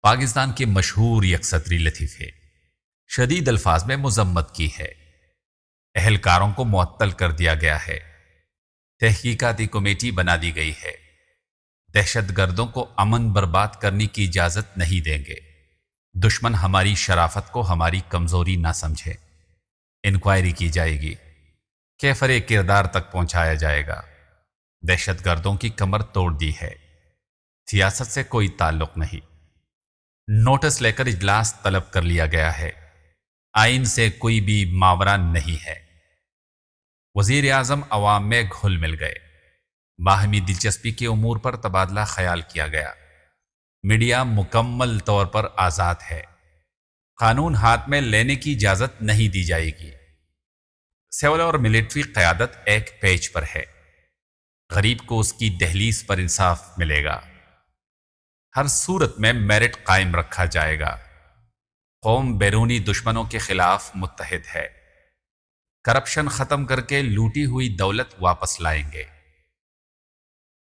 پاکستان کے مشہور یک سطری لطیفے شدید الفاظ میں مذمت کی ہے۔ اہلکاروں کو معطل کر دیا گیا ہے۔ تحقیقاتی کمیٹی بنا دی گئی ہے۔ دہشت گردوں کو امن برباد کرنے کی اجازت نہیں دیں گے۔ دشمن ہماری شرافت کو ہماری کمزوری نہ سمجھے۔ انکوائری کی جائے گی۔ کیفر کردار تک پہنچایا جائے گا۔ دہشت گردوں کی کمر توڑ دی ہے۔ سیاست سے کوئی تعلق نہیں۔ نوٹس لے کر اجلاس طلب کر لیا گیا ہے۔ آئین سے کوئی بھی ماورا نہیں ہے۔ وزیر اعظم عوام میں گھل مل گئے۔ باہمی دلچسپی کے امور پر تبادلہ خیال کیا گیا۔ میڈیا مکمل طور پر آزاد ہے۔ قانون ہاتھ میں لینے کی اجازت نہیں دی جائے گی۔ سول اور ملٹری قیادت ایک پیج پر ہے۔ غریب کو اس کی دہلیز پر انصاف ملے گا۔ ہر صورت میں میرٹ قائم رکھا جائے گا۔ قوم بیرونی دشمنوں کے خلاف متحد ہے۔ کرپشن ختم کر کے لوٹی ہوئی دولت واپس لائیں گے۔